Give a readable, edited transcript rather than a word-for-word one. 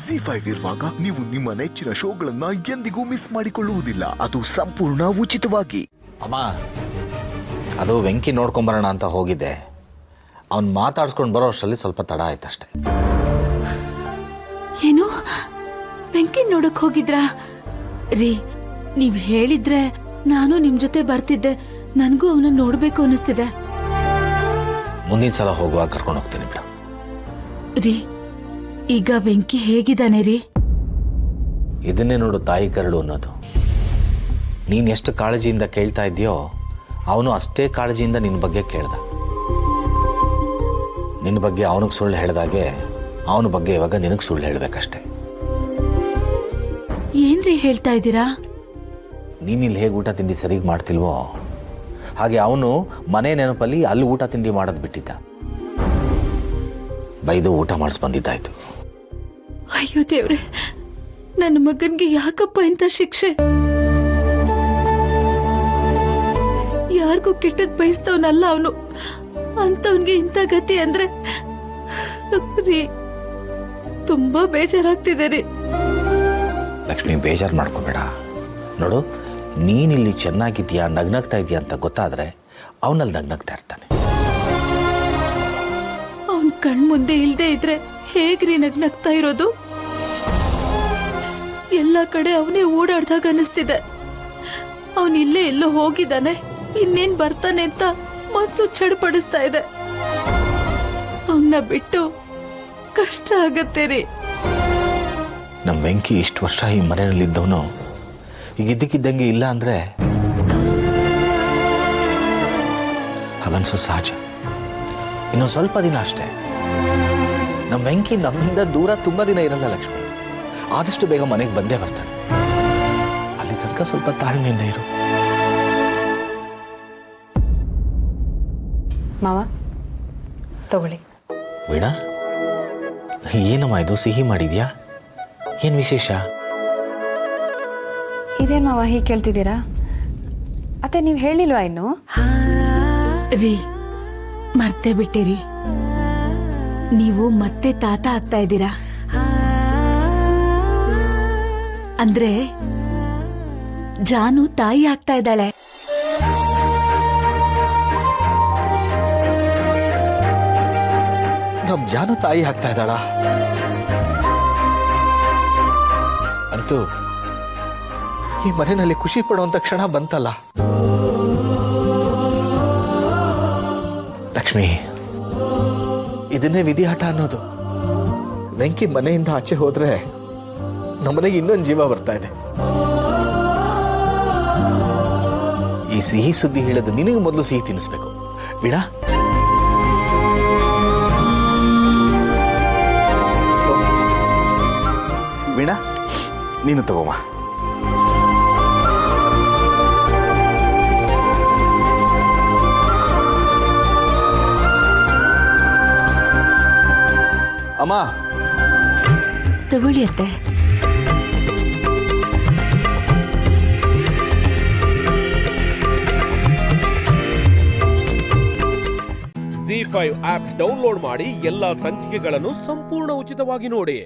ZEE5 ಇರುವಾಗ ನೀವು ನಿಮ್ಮ ನೆಚ್ಚಿನ ಶೋಗಳನ್ನ ಎಂದಿಗೂ ಮಿಸ್ ಮಾಡಿಕೊಳ್ಳುವುದಿಲ್ಲ. ಅದು ಸಂಪೂರ್ಣ ಉಚಿತವಾಗಿ. ಅಮ್ಮ, ಅದು ವೆಂಕಿ ನೋಡ್ಕೊಂಬರೋಣ ಅಂತ ಹೋಗಿದ್ದೆ. ಅವ್ನು ಮಾತಾಡ್ಸ್ಕೊಂಡು ಬರೋ ಅಷ್ಟರಲ್ಲಿ ಸ್ವಲ್ಪ ತಡ ಆಯ್ತಷ್ಟೆ. ಏನು, ವೆಂಕಿ ನೋಡಕ್ ಹೋಗಿದ್ರಾ? ರೀ, ನೀವ್ ಹೇಳಿದ್ರೆ ನಾನು ನಿಮ್ ಜೊತೆ ಬರ್ತಿದ್ದೆ. ನನ್ಗೂ ಅವನ ನೋಡ್ಬೇಕು ಅನಿಸ್ತಿದೆ. ಮುಂದಿನ ಸಲ ಹೋಗುವಾಗ ಕರ್ಕೊಂಡು ಹೋಗ್ತೀನಿ ಬಿಡ. ರೀ, ಈಗ ವೆಂಕಿ ಹೇಗಿದ್ದಾನೆ ರೀ? ಇದನ್ನೇ ನೋಡು ತಾಯಿ ಕರಳು ಅನ್ನೋದು. ನೀನು ಎಷ್ಟು ಕಾಳಜಿಯಿಂದ ಕೇಳ್ತಾ ಇದೆಯೋ ಅವನು ಅಷ್ಟೇ ಕಾಳಜಿಯಿಂದ ನಿನ್ನ ಬಗ್ಗೆ ಕೇಳ್ದ. ನಿನ್ನ ಬಗ್ಗೆ ಅವನಿಗೆ ಸುಳ್ಳು ಹೇಳಿದಾಗೆ ಅವನ ಬಗ್ಗೆ ಇವಾಗ ನಿನಗೆ ಸುಳ್ಳು ಹೇಳಬೇಕಷ್ಟೆ. ಏನ್ರಿ ಹೇಳ್ತಾ ಇದ್ದೀರಾ? ನೀನಿಲ್ಲಿ ಹೇಗೆ ಊಟ ತಿಂಡಿ ಸರಿಗೆ ಮಾಡ್ತಿಲ್ವೋ ಹಾಗೆ ಅವನು ಮನೆ ನೆನಪಲ್ಲಿ ಅಲ್ಲಿ ಊಟ ತಿಂಡಿ ಮಾಡೋದು ಬಿಟ್ಟಿದ್ದ. ಬೈದು ಊಟ ಮಾಡಿಸ್ ಬಂದಿದ್ದಾಯ್ತು. ಅಯ್ಯೋ ದೇವ್ರೆ, ನನ್ನ ಮಗನ್ಗೆ ಯಾಕಪ್ಪ ಇಂಥ ಶಿಕ್ಷೆ? ಯಾರಿಗೂ ಕೆಟ್ಟದ್ ಬಯಸ್ತವನಲ್ಲ ಅವನು. ಅಂತವನ್ಗೆ ಇಂಥ ಗತಿ ಅಂದ್ರೆ ರೀ, ತುಂಬಾ ಬೇಜಾರಾಗ್ತಿದೆ ರೀ. ಲಕ್ಷ್ಮಿ, ಬೇಜಾರು ಮಾಡ್ಕೋಬೇಡ. ನೋಡು, ನೀನಿಲ್ಲಿ ಚೆನ್ನಾಗಿದ್ಯಾ, ನಗ್ನಗ್ತಾ ಇದೆಯಾ ಅಂತ ಗೊತ್ತಾದ್ರೆ ಅವನಲ್ಲಿ ನಗ್ನಗ್ತಾ ಇರ್ತಾನೆ. ಅವನ್ ಕಣ್ ಮುಂದೆ ಇಲ್ದೇ ಇದ್ರೆ ಹೇಗ್ರಿ ನಗ್ನಗ್ತಾ ಇರೋದು? ಎಲ್ಲ ಕಡೆ ಅವನೇ ಓಡಾಡ್ದಾಗ ಅನಿಸ್ತಿದೆ. ಅವನ್ ಇಲ್ಲೇ ಎಲ್ಲೋ ಹೋಗಿದ್ದಾನೆ, ಇನ್ನೇನ್ ಬರ್ತಾನೆ ಅಂತ ಮನ್ಸು ಚಡ್ಪಡಿಸ್ತಾ ಇದೆ. ಅವನ್ನ ಬಿಟ್ಟು ಕಷ್ಟ ಆಗತ್ತೆ ರೀ. ನಮ್ಮ ವೆಂಕಿ ಇಷ್ಟು ವರ್ಷ ಈ ಮನೆಯಲ್ಲಿದ್ದವನು ಈಗ ಇದ್ದಕ್ಕಿದ್ದಂಗೆ ಇಲ್ಲ ಅಂದ್ರೆ ಹಾಗನ್ಸೋ ಸಹಜ. ಇನ್ನೊಂದು ಸ್ವಲ್ಪ ದಿನ ಅಷ್ಟೇ. ನಮ್ಮ ವೆಂಕಿ ನಮ್ಮಿಂದ ದೂರ ತುಂಬಾ ದಿನ ಇರಲ್ಲ ಲಕ್ಷ್ಮಿ. ಆದಷ್ಟು ಬೇಗ ಮನೆಗೆ ಬಂದೇ ಬರ್ತಾನೆ. ಅಲ್ಲಿ ತನಕ ಸ್ವಲ್ಪ ತಾಳ್ಮೆಯಿಂದ ಇರು. ಮಾವ, ತಗೊಳ್ಳಿ. ವೀಣಾ, ಏನಮ್ಮ ಇದು ಸಿಹಿ ಮಾಡಿದ್ಯಾ? ಏನು ವಿಶೇಷ? ಇದೇನು ಮಾವ ಹೀಗೆ ಕೇಳ್ತಿದ್ದೀರಾ? ಅತ್ತೆ, ನೀವು ಹೇಳಿಲ್ವಾ ಇನ್ನು? ರೀ, ಮರ್ತೇ ಬಿಟ್ಟಿರಿ. ನೀವು ಮತ್ತೆ ತಾತ ಆಗ್ತಾ ಇದ್ದೀರಾ. ಅಂದ್ರೆ ಜಾನು ತಾಯಿ ಆಗ್ತಾ ಇದ್ದಾಳೆ. ನಮ್ ಜಾನು ತಾಯಿ ಆಗ್ತಾ ಇದ್ದಾಳ? ಅಂತೂ ಈ ಮನೆಯಲ್ಲಿ ಖುಷಿ ಪಡುವಂತ ಕ್ಷಣ ಬಂತಲ್ಲ. ಲಕ್ಷ್ಮಿ, ಇದನ್ನೇ ವಿಧಿಯಾಟ ಅನ್ನೋದು. ವೆಂಕಿ ಮನೆಯಿಂದ ಆಚೆ ಹೋದ್ರೆ ನಮ್ಮನೆಗೆ ಇನ್ನೊಂದು ಜೀವ ಬರ್ತಾ ಇದೆ. ಈ ಸಿಹಿ ಸುದ್ದಿ ಹೇಳೋದು ನಿನಗೆ ಮೊದಲು ಸಿಹಿ ತಿನ್ನಿಸ್ಬೇಕು. ವೀಣಾ, ವೀಣಾ, ನೀನು ತಗೋಮ್ಮ. ಅಮ್ಮ, ತಗೊಳ್ಳಿ ಅತ್ತೆ. ZEE5 ಆಪ್ ಡೌನ್ಲೋಡ್ ಮಾಡಿ ಎಲ್ಲಾ ಸಂಚಿಕೆಗಳನ್ನು ಸಂಪೂರ್ಣ ಉಚಿತವಾಗಿ ನೋಡಿ.